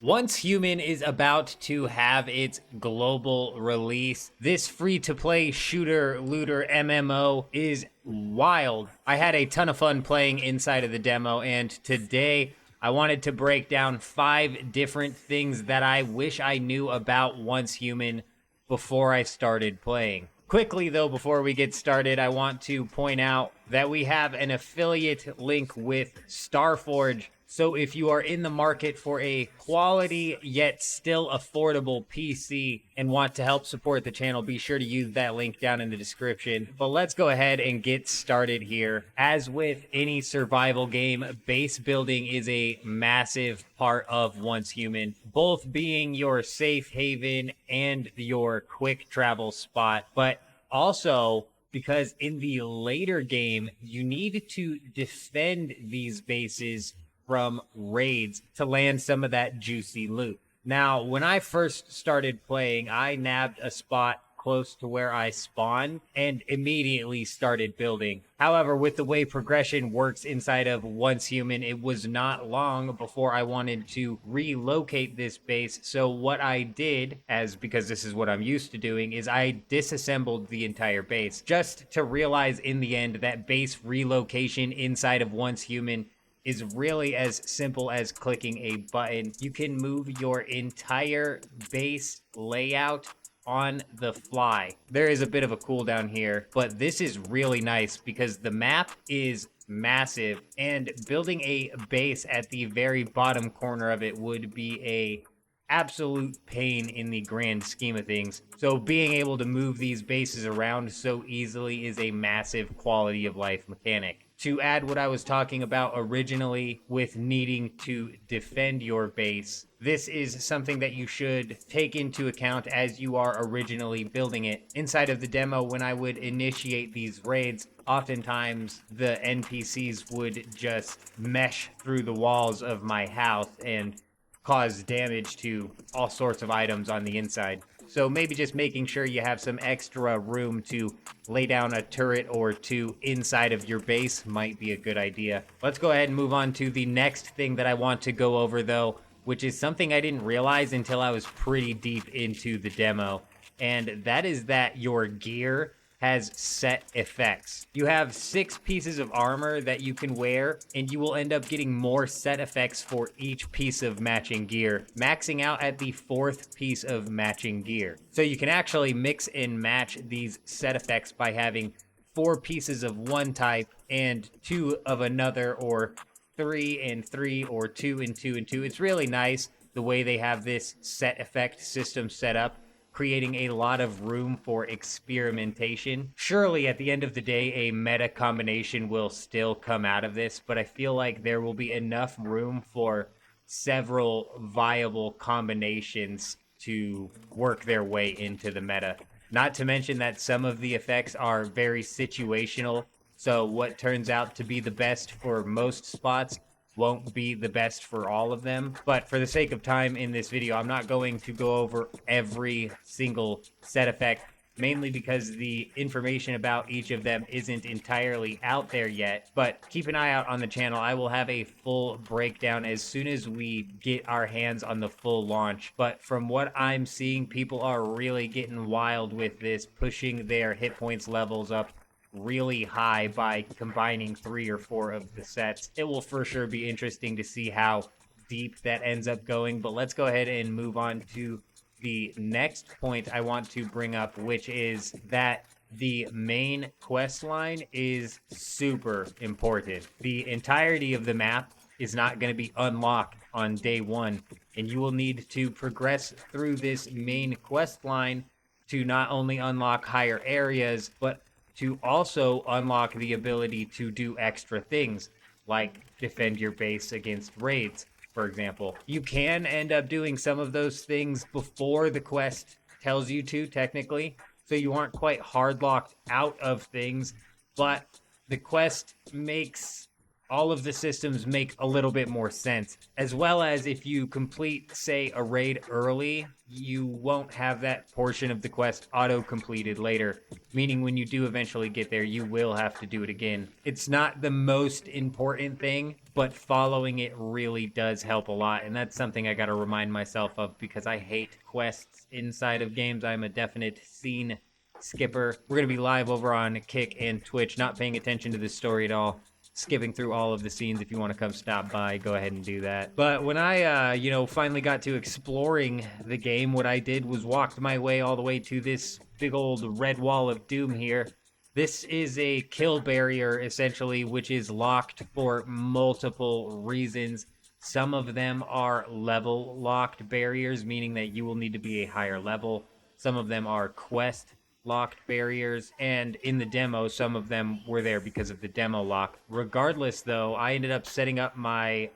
Once Human is about to have its global release. This free-to-play shooter looter MMO is wild. I had a ton of fun playing inside of the demo, and today I wanted to break down 5 different things that I wish I knew about Once Human before I started playing. Quickly, though, before we get started, I want to point out that we have an affiliate link with Starforge. So if you are in the market for a quality yet still affordable PC and want to help support the channel, be sure to use that link down in the description. But let's go ahead and get started here. As with any survival game, base building is a massive part of Once Human, both being your safe haven and your quick travel spot, but also because in the later game, you need to defend these bases from raids to land some of that juicy loot. Now, when I first started playing, I nabbed a spot close to where I spawned and immediately started building. However, with the way progression works inside of Once Human, it was not long before I wanted to relocate this base. So what I did, because this is what I'm used to doing, is I disassembled the entire base just to realize in the end that base relocation inside of Once Human is really as simple as clicking a button. You can move your entire base layout on the fly. There is a bit of a cooldown here, but this is really nice because the map is massive and building a base at the very bottom corner of it would be a absolute pain in the grand scheme of things. So being able to move these bases around so easily is a massive quality of life mechanic. To add what I was talking about originally with needing to defend your base, this is something that you should take into account as you are originally building it. Inside of the demo, when I would initiate these raids, oftentimes the NPCs would just mesh through the walls of my house and cause damage to all sorts of items on the inside. So maybe just making sure you have some extra room to lay down a turret or two inside of your base might be a good idea. Let's go ahead and move on to the next thing that I want to go over though, which is something I didn't realize until I was pretty deep into the demo. And that is that your gear has set effects. You have 6 pieces of armor that you can wear, and you will end up getting more set effects for each piece of matching gear, maxing out at the 4th piece of matching gear. So you can actually mix and match these set effects by having 4 pieces of one type and 2 of another, or 3 and 3, or 2 and 2 and 2. It's really nice the way they have this set effect system set up, creating a lot of room for experimentation. Surely at the end of the day, a meta combination will still come out of this, but I feel like there will be enough room for several viable combinations to work their way into the meta. Not to mention that some of the effects are very situational, so what turns out to be the best for most spots won't be the best for all of them. But for the sake of time in this video, I'm not going to go over every single set effect, mainly because the information about each of them isn't entirely out there yet. But keep an eye out on the channel. I will have a full breakdown as soon as we get our hands on the full launch. But from what I'm seeing, people are really getting wild with this, pushing their hit points levels up really high by combining 3 or 4 of the sets. It will for sure be interesting to see how deep that ends up going, but let's go ahead and move on to the next point I want to bring up, which is that the main quest line is super important. The entirety of the map is not going to be unlocked on day 1, and you will need to progress through this main quest line to not only unlock higher areas, but to also unlock the ability to do extra things, like defend your base against raids, for example. You can end up doing some of those things before the quest tells you to, technically, so you aren't quite hard locked out of things, but the quest makes all of the systems make a little bit more sense. As well as if you complete, say, a raid early, you won't have that portion of the quest auto-completed later, meaning when you do eventually get there, you will have to do it again. It's not the most important thing, but following it really does help a lot. And that's something I got to remind myself of because I hate quests inside of games. I'm a definite scene skipper. We're going to be live over on Kick and Twitch, not paying attention to this story at all, skipping through all of the scenes. If you want to come stop by, go ahead and do that. But when I, finally got to exploring the game, what I did was walked my way all the way to this big old red wall of doom here. This is a kill barrier, essentially, which is locked for multiple reasons. Some of them are level locked barriers, meaning that you will need to be a higher level. Some of them are quest locked barriers, and in the demo, some of them were there because of the demo lock. Regardless, though, I ended up setting up my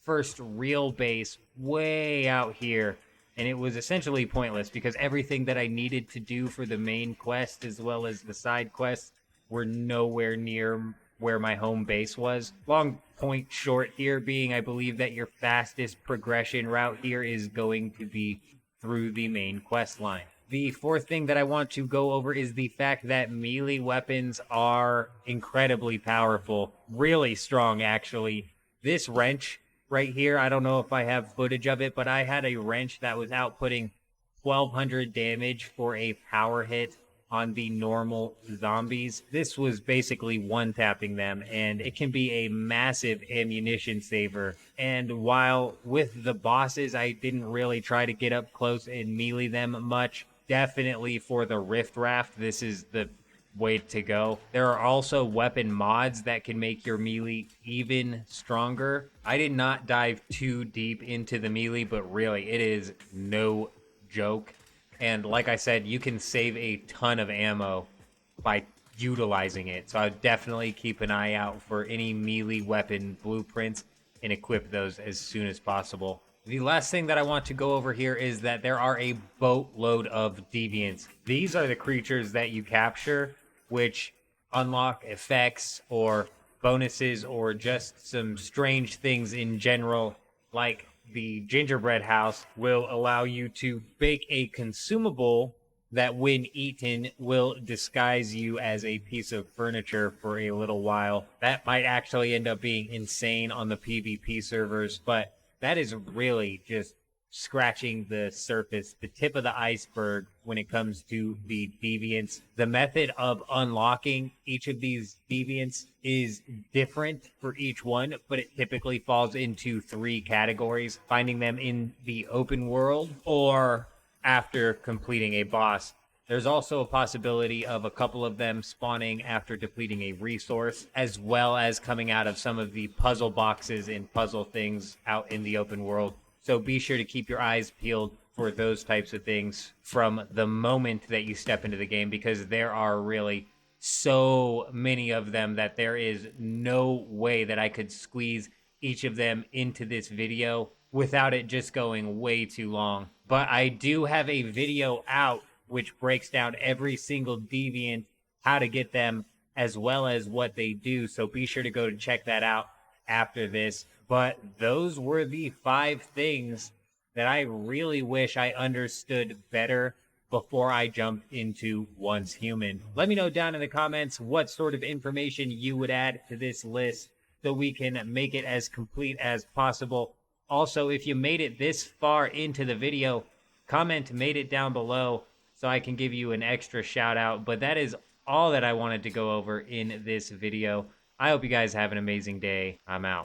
first real base way out here, and it was essentially pointless because everything that I needed to do for the main quest as well as the side quests were nowhere near where my home base was. Long point short here being, I believe that your fastest progression route here is going to be through the main quest line. The fourth thing that I want to go over is the fact that melee weapons are incredibly powerful, really strong actually. This wrench right here, I don't know if I have footage of it, but I had a wrench that was outputting 1200 damage for a power hit on the normal zombies. This was basically one-tapping them, and it can be a massive ammunition saver. And while with the bosses, I didn't really try to get up close and melee them much, definitely for the Rift Raft, this is the way to go. There are also weapon mods that can make your melee even stronger. I did not dive too deep into the melee, but really, it is no joke. And like I said, you can save a ton of ammo by utilizing it. So I would definitely keep an eye out for any melee weapon blueprints and equip those as soon as possible. The last thing that I want to go over here is that there are a boatload of deviants. These are the creatures that you capture, which unlock effects or bonuses or just some strange things in general, like the gingerbread house will allow you to bake a consumable that when eaten will disguise you as a piece of furniture for a little while. That might actually end up being insane on the PvP servers, but that is really just scratching the surface, the tip of the iceberg when it comes to the deviants. The method of unlocking each of these deviants is different for each one, but it typically falls into 3 categories: finding them in the open world or after completing a boss. There's also a possibility of a couple of them spawning after depleting a resource, as well as coming out of some of the puzzle boxes and puzzle things out in the open world. So be sure to keep your eyes peeled for those types of things from the moment that you step into the game, because there are really so many of them that there is no way that I could squeeze each of them into this video without it just going way too long. But I do have a video out which breaks down every single deviant, how to get them, as well as what they do. So be sure to go to check that out after this. But those were the 5 things that I really wish I understood better before I jumped into Once Human. Let me know down in the comments what sort of information you would add to this list so we can make it as complete as possible. Also, if you made it this far into the video, comment "made it" down below so I can give you an extra shout out. But that is all that I wanted to go over in this video. I hope you guys have an amazing day. I'm out.